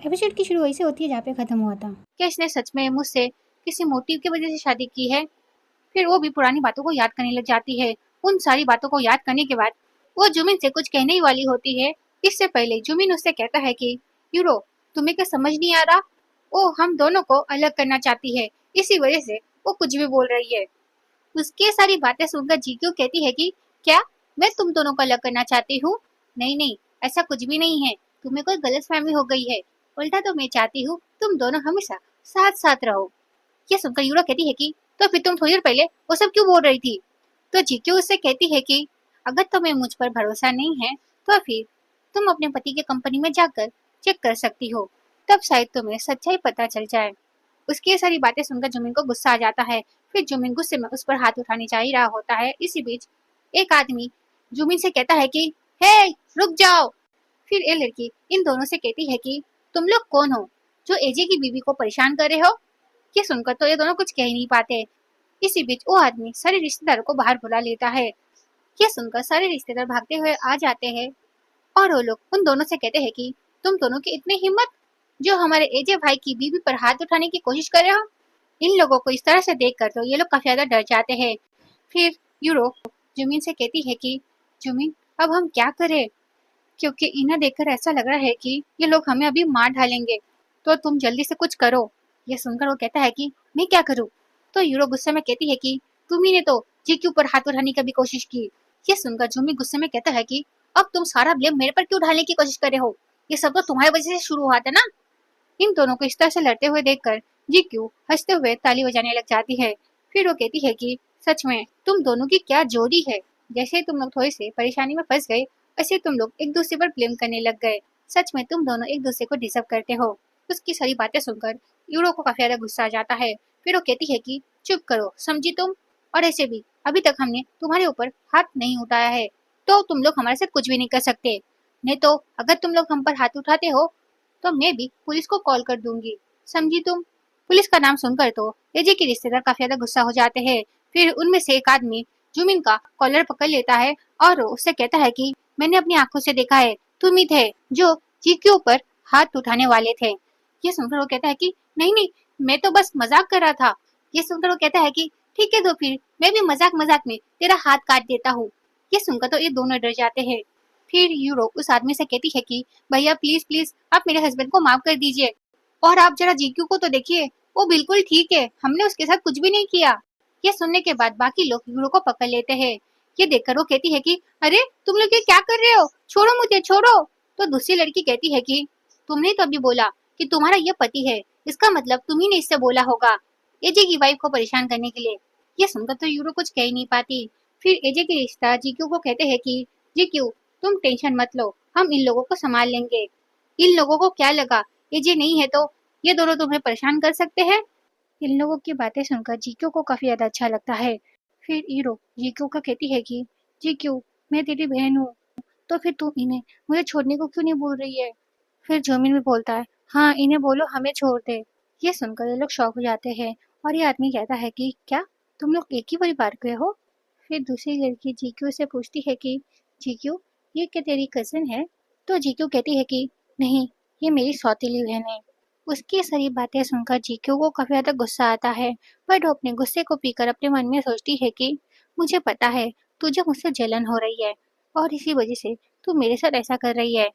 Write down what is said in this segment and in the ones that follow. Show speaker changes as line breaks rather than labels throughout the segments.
Episode की शुरू वैसे होती है जहाँ पे खत्म हुआ था।
क्या इसने सच में मुझसे किसी मोटिव की वजह से शादी की है? फिर वो भी पुरानी बातों को याद करने लग जाती है। उन सारी बातों को याद करने के बाद वो जुमिन से कुछ कहने ही वाली होती है। इससे पहले जुमिन उससे कहता है कि यूरो, तुम्हें क्या समझ नहीं आ रहा? वो हम दोनों को अलग करना चाहती है, इसी वजह से वो कुछ भी बोल रही है। उसकी सारी बातें सुनकर जीक्यू कहती है कि क्या मैं तुम दोनों को अलग करना चाहती हूँ? नहीं नहीं, ऐसा कुछ भी नहीं है। तुम्हें कोई गलतफहमी हो गई है। उल्टा तो मैं चाहती हूँ तुम दोनों हमेशा साथ साथ रहो। ये सुनकर यूरो कहती है कि तो फिर तुम थोड़ी देर पहले वो सब क्यों बोल रही थी? तो जीक्यू उससे कहती है कि अगर तुम्हें मुझ पर भरोसा नहीं है तो फिर तुम अपने पति के कंपनी में जाकर चेक कर सकती हो, तब शायद तुम्हें सच्चाई पता चल जाए। उसकी ये सारी बातें सुनकर जुमिन को गुस्सा आ जाता है। फिर जुमिन गुस्से में उस पर हाथ उठाने जा ही रहा होता है। इसी बीच एक आदमी जुमिन से कहता है कि हे, रुक जाओ। फिर ये लड़की इन दोनों से कहती है कि तुम लोग कौन हो जो एजे की बीवी को परेशान कर रहे हो? ये सुनकर तो ये दोनों कुछ कह ही नहीं पाते। इसी बीच वो आदमी सारे रिश्तेदारों को बाहर बुला लेता है। ये सुनकर सारे रिश्तेदार भागते हुए आ जाते हैं और वो लोग उन दोनों से कहते हैं कि तुम दोनों की इतनी हिम्मत जो हमारे एजे भाई की बीवी पर हाथ उठाने की कोशिश कर रहे हो। इन लोगों को इस तरह से देखकर तो ये लोग काफी ज्यादा डर जाते हैं। फिर यूरो जुमिन से कहती है कि जुमिन, अब हम क्या करें? क्योंकि इन्हें देखकर ऐसा लग रहा है कि ये लोग हमें अभी मार डालेंगे, तो तुम जल्दी से कुछ करो। ये सुनकर वो कहता है कि मैं क्या करूं? तो यूरो गुस्से में कहती है कि तुम ही ने तो जीक्यू पर हाथ उठाने की भी कोशिश की। ये सुनकर जुमी गुस्से में कहता है कि अब तुम सारा ब्लेम मेरे पर क्यों ढालने की कोशिश कर रहे हो? ये सब तो तुम्हारी वजह से शुरू हुआ था ना। इन दोनों को इस तरह से लड़ते हुए देखकर जीक्यू हंसते हुए ताली बजाने लग जाती है। फिर वो कहती है कि सच में तुम दोनों की क्या जोड़ी है। जैसे तुम लोग थोड़े से परेशानी में फंस गए, ऐसे तुम लोग एक दूसरे पर ब्लेम करने लग गए। सच में तुम दोनों एक दूसरे को डिजर्व करते हो। उसकी सारी बातें सुनकर यूरो को काफी ज्यादा गुस्सा आ जाता है। फिर वो कहती है कि चुप करो, समझी तुम? और ऐसे भी अभी तक हमने तुम्हारे ऊपर हाथ नहीं उठाया है, तो तुम लोग हमारे साथ कुछ भी नहीं कर सकते। नहीं तो अगर तुम लोग हम पर हाथ उठाते हो तो मैं भी पुलिस को कॉल कर दूंगी, समझी तुम? पुलिस का नाम सुनकर तो एजे के रिश्तेदार काफी ज्यादा गुस्सा हो जाते हैं। फिर उनमें से एक आदमी जुमिन का कॉलर पकड़ लेता है और उससे कहता है कि मैंने अपनी आंखों से देखा है, तुम ही थे जो जी के ऊपर हाथ उठाने वाले थे। ये सुनकर वो कहता है कि नहीं नहीं, मैं तो बस मजाक कर रहा था। ये सुनकर वो कहता है कि ठीक है, तो फिर मैं भी मजाक मजाक में तेरा हाथ काट देता हूँ। ये सुनकर तो ये दोनों डर जाते हैं। फिर यूरो उस आदमी से कहती है कि भैया प्लीज प्लीज आप मेरे हस्बैंड को माफ कर दीजिए, और आप जरा जीक्यू को तो देखिए, वो बिल्कुल ठीक है, हमने उसके साथ कुछ भी नहीं किया। ये सुनने के बाद बाकी लोग यूरो को पकड़ लेते हैं। ये देखकर वो कहती है कि अरे तुम लोग ये क्या कर रहे हो, छोड़ो मुझे, छोड़ो। तो दूसरी लड़की कहती है कि तुमने तो अभी बोला कि तुम्हारा ये पति है, इसका मतलब तुम्ही ने इससे बोला होगा एजे की वाइफ को परेशान करने के लिए। ये सुनकर तो यूरो कुछ कह ही नहीं पाती। फिर एजे के रिश्ता जीक्यू को कहते हैं कि जीक्यू, तुम टेंशन मत लो, हम इन लोगों को संभाल लेंगे। इन लोगों को क्या लगा एजे नहीं है तो ये दोनों तुम्हें परेशान कर सकते हैं? इन लोगों की बातें सुनकर जीक्यू को काफी ज्यादा अच्छा लगता है। फिर हीरो जीक्यू को कहती है कि जीक्यू, मैं तेरी बहन हूँ, तो फिर तू इन्हें मुझे छोड़ने को क्यों नहीं बोल रही है? फिर जोमिन भी बोलता है हाँ, इन्हें बोलो हमें छोड़ दे। ये सुनकर ये लोग शौक हो जाते हैं और ये आदमी कहता है कि क्या तुम लोग एक ही परिवार के हो? फिर दूसरी लड़की जीक्यू से पूछती है कि जीक्यू, ये क्या तेरी कजिन है? तो जीक्यू कहती है कि नहीं, ये मेरी सौतेली बहन है। उसकी सारी बातें सुनकर जीक्यू को काफी ज्यादा गुस्सा आता है, बट वो अपने गुस्से को पीकर अपने मन में सोचती है कि मुझे पता है तुझे मुझसे जलन हो रही है और इसी वजह से तू मेरे साथ ऐसा कर रही है।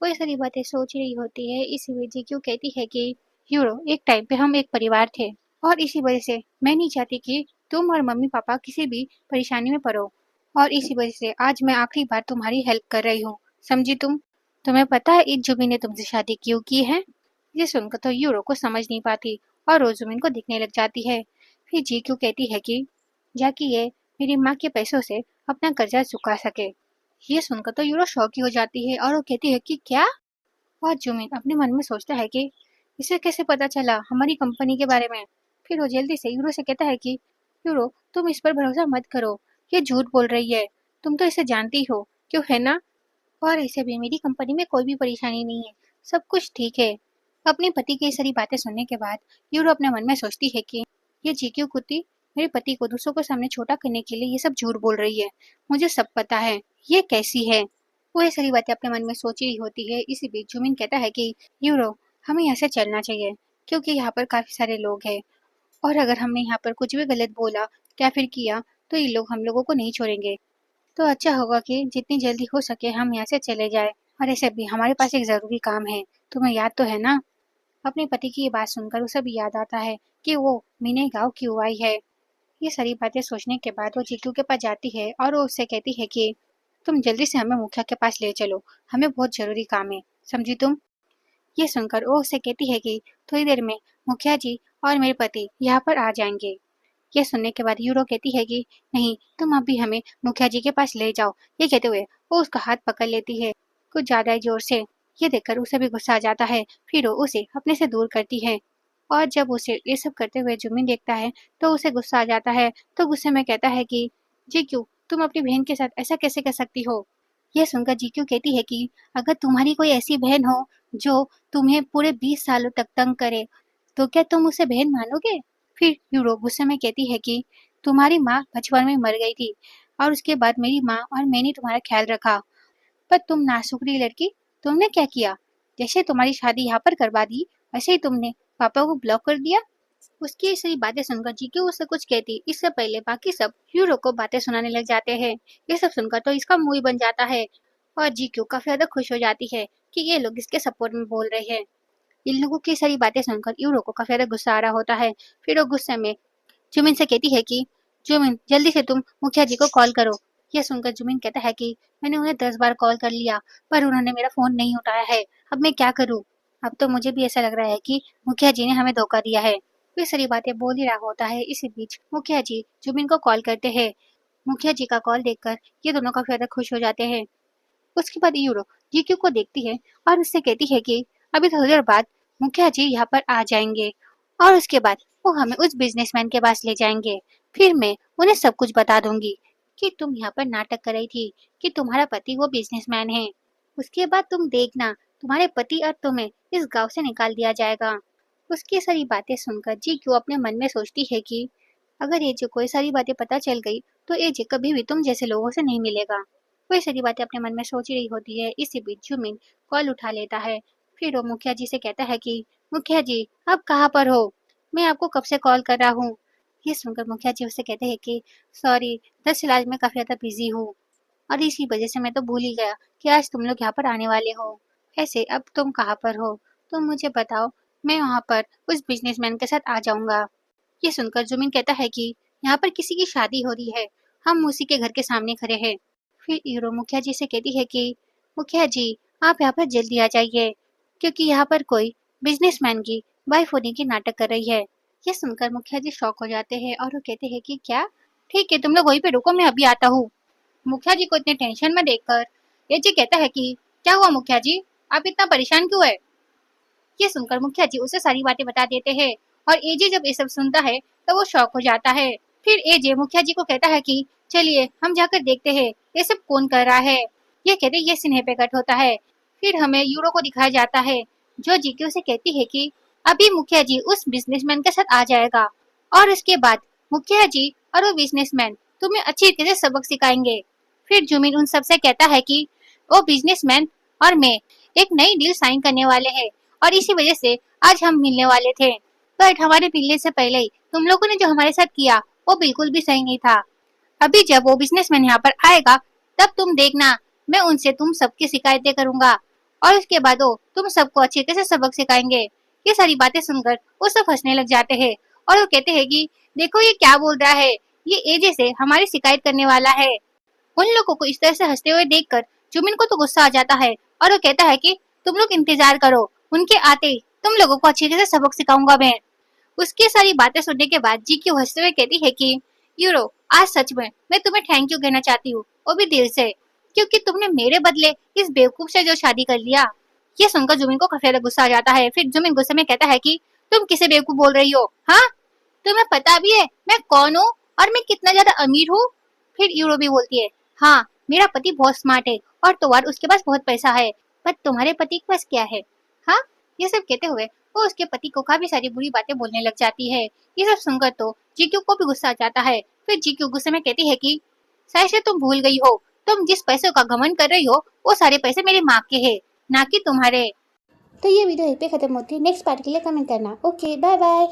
वो ये सारी बातें सोच रही होती है। इसी वजह जीक्यू कहती है कि यूरो, एक टाइम पे हम एक परिवार थे और इसी वजह से मैं नहीं चाहती कि तुम और मम्मी पापा किसी भी परेशानी में पड़ो, और इसी वजह से आज मैं आखिरी बार तुम्हारी हेल्प कर रही हूँ, समझी तुम? तुम्हें पता है इस जुबी ने तुमसे शादी क्यों की है? ये सुनकर तो यूरो को समझ नहीं पाती और वो जुबिन को दिखने लग जाती है। फिर जीक्यू कहती है कि जाकि ये मेरी माँ के पैसों से अपना कर्जा चुका सके। ये सुनकर तो यूरो शौक ही हो जाती है और वो कहती है कि क्या? और जुमिन अपने मन में सोचता है कि इसे कैसे पता चला हमारी कंपनी के बारे में। फिर वो जल्दी से यूरो से कहता है कि यूरो, तुम इस पर भरोसा मत करो, ये झूठ बोल रही है, तुम तो इसे जानती हो, क्यों है ना? और ऐसे भी मेरी कंपनी में कोई भी परेशानी नहीं है, सब कुछ ठीक है। अपने पति की ये सारी बातें सुनने के बाद यूरो अपने मन में सोचती है कि ये जीक्यू कुत्ती मेरे पति को दूसरों के सामने छोटा करने के लिए ये सब झूठ बोल रही है, मुझे सब पता है, ये कैसी है। वो ये सारी बातें अपने मन में सोच रही होती है। इसी बीच जुमिन कहता है कि यूरो, हमें यहाँ से चलना चाहिए क्योंकि यहाँ पर काफी सारे लोग हैं और अगर हमने यहाँ पर कुछ भी गलत बोला या फिर किया तो ये लोग हम लोगों को नहीं छोड़ेंगे। तो अच्छा होगा कि जितनी जल्दी हो सके हम यहाँ से चले जाए। और ऐसे भी हमारे पास एक जरूरी काम है, तुम्हें याद तो है ना? अपने पति की ये बात सुनकर उसे भी याद आता है कि वो मीने गाँव क्यों आई है। ये सारी बातें सोचने के बाद वो जीतू के पास जाती है और वो उससे कहती है कि तुम जल्दी से हमें मुखिया के पास ले चलो, हमें बहुत जरूरी काम है, समझी तुम? ये सुनकर वो उससे कहती है कि थोड़ी देर में मुखिया जी और मेरे पति यहाँ पर आ जाएंगे। ये सुनने के बाद यूरो कहती है कि नहीं, तुम अभी हमें मुखिया जी के पास ले जाओ। ये कहते हुए वो उसका हाथ पकड़ लेती है कुछ ज्यादा ही जोर से। ये देखकर उसे भी गुस्सा आ जाता है, फिर वो उसे अपने से दूर करती है। और जब उसे ये सब करते हुए जुमिन देखता है तो उसे गुस्सा आ जाता है। तो गुस्से में कहता है कि जी क्यों, तुम अपनी बहन के साथ ऐसा कैसे कर सकती हो? यह सुनकर जीक्यू कहती है कि अगर तुम्हारी कोई ऐसी बहन हो जो तुम्हें पूरे 20 सालों तक तंग करे तो क्या तुम उसे बहन मानोगे? फिर यूरो गुस्से में कहती है कि तुम्हारी माँ बचपन में मर गई थी और उसके बाद मेरी माँ और मैंने तुम्हारा ख्याल रखा, पर तुम नासुकरी लड़की, तुमने क्या किया? जैसे तुम्हारी शादी यहाँ पर करवा दी वैसे ही तुमने पापा को ब्लॉक कर दिया। उसकी ये सारी बातें सुनकर जीक्यू उसे कुछ कहती इससे पहले बाकी सब यूरो को बातें सुनाने लग जाते हैं। ये सब सुनकर तो इसका मुंह ही बन जाता है और जीक्यू काफी ज्यादा खुश हो जाती है कि ये लोग इसके सपोर्ट में बोल रहे हैं। इन लोगों की सारी बातें सुनकर यूरो को काफी ज्यादा गुस्सा आ रहा होता है। फिर वो गुस्से में जुमिन से कहती है कि जुमिन जल्दी से तुम मुखिया जी को कॉल करो। यह सुनकर जुमिन कहता है कि मैंने उन्हें 10 बार कॉल कर लिया पर उन्होंने मेरा फोन नहीं उठाया है, अब मैं क्या करूँ? अब तो मुझे भी ऐसा लग रहा है कि मुखिया जी ने हमें धोखा दिया है। वे सारी बातें बोल ही रहा होता है, इसी बीच मुखिया जी जुमिन को कॉल करते हैं। मुखिया जी का कॉल देखकर ये दोनों काफी ज्यादा खुश हो जाते हैं। उसके बाद यूरो जीक्यू को देखती है और उससे कहती है कि अभी थोड़ी देर बाद मुखिया जी यहाँ पर आ जाएंगे और उसके बाद वो हमें उस बिजनेसमैन के पास ले जाएंगे। फिर मैं उन्हें सब कुछ बता दूंगी कि तुम यहाँ पर नाटक कर रही थी कि तुम्हारा पति वो बिजनेसमैन है। उसके बाद तुम देखना, तुम्हारे पति और तुम्हें इस गांव से निकाल दिया जाएगा। उसकी सारी बातें सुनकर जीक्यू अपने मन में सोचती है कि अगर एजे को ये सारी बातें पता चल गई तो एजे कभी भी तुम जैसे लोगों से नहीं मिलेगा। वो ये सारी बातें अपने मन में सोच ही रही होती है, इसी बीच जुमिन कॉल उठा लेता है। फिर वो मुखिया जी से कहता है कि मुखिया जी आप कहाँ पर हो? मैं आपको कब से कॉल कर रहा हूँ। ये सुनकर मुखिया जी उससे कहते हैं कि सॉरी, दरअसल आज मैं काफी ज्यादा बिजी हूँ और इसी वजह से मैं तो भूल ही गया कि आज तुम लोग यहाँ पर आने वाले हो। ऐसे अब तुम कहाँ पर हो? तुम मुझे बताओ, मैं वहाँ पर उस बिजनेसमैन के साथ आ जाऊंगा। ये सुनकर जुमिन कहता है कि यहाँ पर किसी की शादी हो रही है, हम उसी के घर के सामने खड़े हैं। फिर हीरो मुखिया जी से कहती है कि मुखिया जी आप यहाँ पर जल्दी आ जाइए क्योंकि यहाँ पर कोई बिजनेसमैन की वाइफ होने की नाटक कर रही है। ये सुनकर मुखिया जी शॉक हो जाते हैं और वो कहते हैं कि क्या? ठीक है, तुम लोग वहीं पे रुको, मैं अभी आता हूँ। मुखिया जी को इतने टेंशन में देखकर ये जी कहता है कि क्या हुआ मुखिया जी, आप इतना परेशान क्यों है? ये सुनकर मुखिया जी उसे सारी बातें बता देते हैं और एजे जब ये सब सुनता है तो वो शॉक हो जाता है। फिर एजे मुखिया जी को कहता है कि चलिए हम जाकर देखते हैं ये सब कौन कर रहा है। ये कहते ये सिन्हे पे कट होता है। फिर हमें यूरो को दिखाया जाता है जो जीक्यू से कहती है कि अभी मुखिया जी उस बिजनेसमैन के साथ आ जाएगा और उसके बाद मुखिया जी और वो बिजनेसमैन तुम्हें अच्छी तरह से सबक सिखाएंगे। फिर जुमिन उन सबसे कहता है कि वो बिजनेसमैन और मैं एक नई डील साइन करने वाले हैं और इसी वजह से आज हम मिलने वाले थे, बट हमारे मिलने से पहले ही तुम लोगों ने जो हमारे साथ किया वो बिल्कुल भी सही नहीं था। अभी जब वो बिजनेसमैन यहाँ पर आएगा तब तुम देखना, मैं उनसे तुम सबकी शिकायतें करूंगा और उसके बाद वो तुम सबको अच्छी तरह से सबक सिखाएंगे। ये सारी बातें सुनकर वो सब हंसने लग जाते हैं और वो कहते हैं कि देखो ये क्या बोल रहा है, ये एजे से हमारी शिकायत करने वाला है। उन लोगों को इस तरह से हंसते हुए देखकर जुमिन को तो गुस्सा आ जाता है और वो कहता है कि तुम लोग इंतजार करो, उनके आते ही तुम लोगों को अच्छी तरह से सबक सिखाऊंगा मैं। उसकी सारी बातें सुनने के बाद जीक्यू हंसते हुए कहती है कि यूरो आज सच में मैं तुम्हें थैंक यू कहना चाहती हूँ, वो भी दिल से, क्योंकि तुमने मेरे बदले इस बेवकूफ से जो शादी कर लिया। ये सुनकर जुमिन को काफी ज्यादा गुस्सा आ जाता है। फिर जुमिन गुस्से में कहता है कि तुम किसे बेवकूफ बोल रही हो? हाँ, तुम्हें पता भी है मैं कौन हूँ और मैं कितना ज्यादा अमीर हूँ? फिर यूरो भी बोलती है हाँ, मेरा पति बहुत स्मार्ट है और तो और उसके पास बहुत पैसा है, पर तुम्हारे पति के पास क्या है? हाँ, ये सब कहते हुए वो उसके पति को काफी सारी बुरी बातें बोलने लग जाती है। ये सब सुनकर तो जीक्यू को भी गुस्सा आ जाता है। फिर जीक्यू गुस्से में कहती है कि शायद से तुम भूल गई हो, तुम जिस पैसों का घमंड कर रही हो वो सारे पैसे मेरी माँ के हैं, ना कि तुम्हारे।
तो ये वीडियो यहीं पे खत्म होती है। नेक्स्ट पार्ट के लिए कमेंट करना। Okay, bye bye.